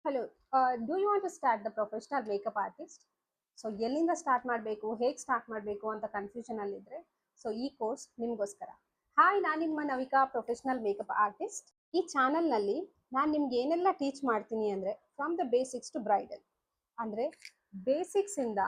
Hello. Do you want to start the professional makeup artist? So ಎಲ್ಲಿಂದ start ಮಾಡಬೇಕು, ಹೇಗೆ start ಮಾಡಬೇಕು ಅಂತ ಕನ್ಫ್ಯೂಷನಲ್ಲಿದ್ದರೆ ಸೊ ಈ ಕೋರ್ಸ್ ನಿಮಗೋಸ್ಕರ. ಹಾಯ್, ನಾನು ನಿಮ್ಮ ನವಿಕಾ, ಪ್ರೊಫೆಷನಲ್ ಮೇಕಪ್ ಆರ್ಟಿಸ್ಟ್. ಈ ಚಾನಲ್ನಲ್ಲಿ ನಾನು ನಿಮ್ಗೆ ಏನೆಲ್ಲ ಟೀಚ್ ಮಾಡ್ತೀನಿ ಅಂದರೆ from the basics to bridal. ಅಂದರೆ ಬೇಸಿಕ್ಸಿಂದ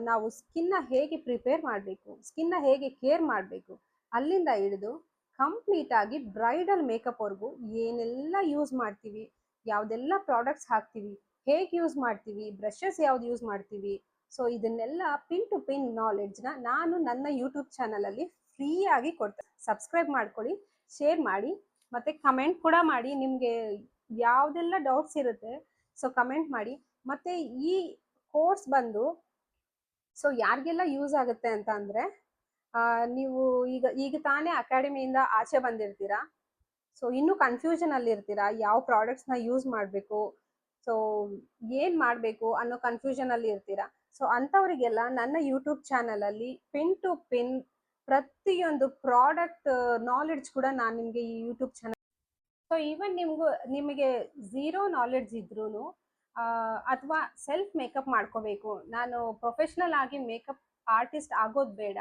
ನಾವು ಸ್ಕಿನ್ನ ಹೇಗೆ ಪ್ರಿಪೇರ್ ಮಾಡಬೇಕು, ಸ್ಕಿನ್ನ ಹೇಗೆ ಕೇರ್ ಮಾಡಬೇಕು, ಅಲ್ಲಿಂದ ಹಿಡಿದು ಕಂಪ್ಲೀಟಾಗಿ ಬ್ರೈಡಲ್ ಮೇಕಪ್ವರೆಗೂ ಏನೆಲ್ಲ ಯೂಸ್ ಮಾಡ್ತೀವಿ, ಯಾವುದೆಲ್ಲ ಪ್ರಾಡಕ್ಟ್ಸ್ ಹಾಕ್ತೀವಿ, ಹೇಗೆ ಯೂಸ್ ಮಾಡ್ತೀವಿ, ಬ್ರಷಸ್ ಯಾವ್ದು ಯೂಸ್ ಮಾಡ್ತೀವಿ, ಸೊ ಇದನ್ನೆಲ್ಲ ಪಿನ್ ಟು ಪಿನ್ ನಾಲೆಡ್ಜ್ನ ನಾನು ನನ್ನ ಯೂಟ್ಯೂಬ್ ಚಾನಲಲ್ಲಿ ಫ್ರೀಯಾಗಿ ಕೊಡ್ತೇನೆ. ಸಬ್ಸ್ಕ್ರೈಬ್ ಮಾಡ್ಕೊಳ್ಳಿ, ಶೇರ್ ಮಾಡಿ, ಮತ್ತು ಕಮೆಂಟ್ ಕೂಡ ಮಾಡಿ. ನಿಮಗೆ ಯಾವುದೆಲ್ಲ ಡೌಟ್ಸ್ ಇರುತ್ತೆ ಸೊ ಕಮೆಂಟ್ ಮಾಡಿ. ಮತ್ತು ಈ ಕೋರ್ಸ್ ಬಂದು ಸೊ ಯಾರಿಗೆಲ್ಲ ಯೂಸ್ ಆಗುತ್ತೆ ಅಂತ ಅಂದರೆ, ನೀವು ಈಗ ತಾನೇ ಅಕಾಡೆಮಿಯಿಂದ ಆಚೆ ಬಂದಿರ್ತೀರಾ, ಸೊ ಇನ್ನೂ ಕನ್ಫ್ಯೂಷನಲ್ಲಿ ಇರ್ತೀರಾ, ಯಾವ ಪ್ರಾಡಕ್ಟ್ಸ್ನ ಯೂಸ್ ಮಾಡಬೇಕು, ಸೊ ಏನು ಮಾಡಬೇಕು ಅನ್ನೋ ಕನ್ಫ್ಯೂಷನಲ್ಲಿ ಇರ್ತೀರಾ. ಸೊ ಅಂಥವರಿಗೆಲ್ಲ ನನ್ನ ಯೂಟ್ಯೂಬ್ ಚಾನಲಲ್ಲಿ ಪಿನ್ ಟು ಪಿನ್ ಪ್ರತಿಯೊಂದು ಪ್ರಾಡಕ್ಟ್ ನಾಲೆಡ್ಜ್ ಕೂಡ ನಾನು ನಿಮಗೆ ಈ ಯೂಟ್ಯೂಬ್ ಚಾನಲ್. ಸೊ ಈವನ್ ನಿಮಗೆ ಝೀರೋ ನಾಲೆಡ್ಜ್ ಇದ್ರೂ ಅಥವಾ ಸೆಲ್ಫ್ ಮೇಕಪ್ ಮಾಡ್ಕೋಬೇಕು, ನಾನು ಪ್ರೊಫೆಷ್ನಲ್ ಆಗಿ ಮೇಕಪ್ ಆರ್ಟಿಸ್ಟ್ ಆಗೋದು ಬೇಡ,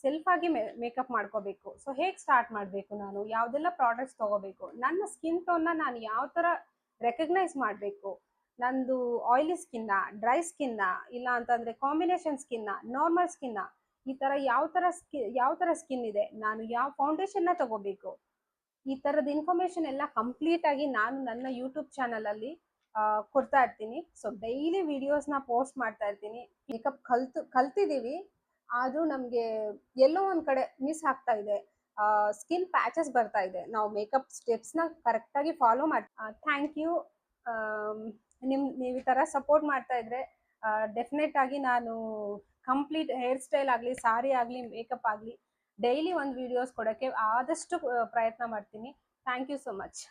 ಸೆಲ್ಫ್ ಆಗಿ ಮೇಕಪ್ ಮಾಡ್ಕೋಬೇಕು, ಸೊ ಹೇಗೆ ಸ್ಟಾರ್ಟ್ ಮಾಡಬೇಕು, ನಾನು ಯಾವುದೆಲ್ಲ ಪ್ರಾಡಕ್ಟ್ಸ್ ತೊಗೋಬೇಕು, ನನ್ನ ಸ್ಕಿನ್ ಟೋನ್ನ ನಾನು ಯಾವ ಥರ ರೆಕಗ್ನೈಸ್ ಮಾಡಬೇಕು, ನಂದು ಆಯಿಲಿ ಸ್ಕಿನ್ನ, ಡ್ರೈ ಸ್ಕಿನ್ನ, ಇಲ್ಲ ಅಂತಂದರೆ ಕಾಂಬಿನೇಷನ್ ಸ್ಕಿನ್ನ, ನಾರ್ಮಲ್ ಸ್ಕಿನ್ನ, ಈ ಥರ ಯಾವ ಥರ ಸ್ಕಿನ್ ಇದೆ, ನಾನು ಯಾವ ಫೌಂಡೇಶನ್ನ ತಗೋಬೇಕು, ಈ ಥರದ ಇನ್ಫಾರ್ಮೇಷನ್ ಎಲ್ಲ ಕಂಪ್ಲೀಟಾಗಿ ನಾನು ನನ್ನ ಯೂಟ್ಯೂಬ್ ಚಾನಲಲ್ಲಿ ಕೊಡ್ತಾ ಇರ್ತೀನಿ. ಸೊ ಡೈಲಿ ವಿಡಿಯೋಸ್ನ ಪೋಸ್ಟ್ ಮಾಡ್ತಾ ಇರ್ತೀನಿ. ಮೇಕಪ್ ಕಲ್ತಿದ್ದೀವಿ, ಆದರೂ ನಮಗೆ ಎಲ್ಲೋ ಒಂದು ಕಡೆ ಮಿಸ್ ಆಗ್ತಾ ಇದೆ, ಸ್ಕಿನ್ ಪ್ಯಾಚಸ್ ಬರ್ತಾ ಇದೆ. ನಾವು ಮೇಕಪ್ ಸ್ಟೆಪ್ಸ್ನ ಕರೆಕ್ಟಾಗಿ ಫಾಲೋ ಮಾಡಿ. Thank you. ನೀವು ಈ ಥರ ಸಪೋರ್ಟ್ ಮಾಡ್ತಾ ಇದ್ರೆ ಡೆಫಿನೆಟ್ ಆಗಿ ನಾನು ಕಂಪ್ಲೀಟ್ ಹೇರ್ ಸ್ಟೈಲ್ ಆಗಲಿ, ಸಾರಿ ಆಗಲಿ, ಮೇಕಪ್ ಆಗಲಿ ಡೈಲಿ ಒಂದು ವಿಡಿಯೋಸ್ ಕೊಡೋಕ್ಕೆ ಆದಷ್ಟು ಪ್ರಯತ್ನ ಮಾಡ್ತೀನಿ. Thank you so much.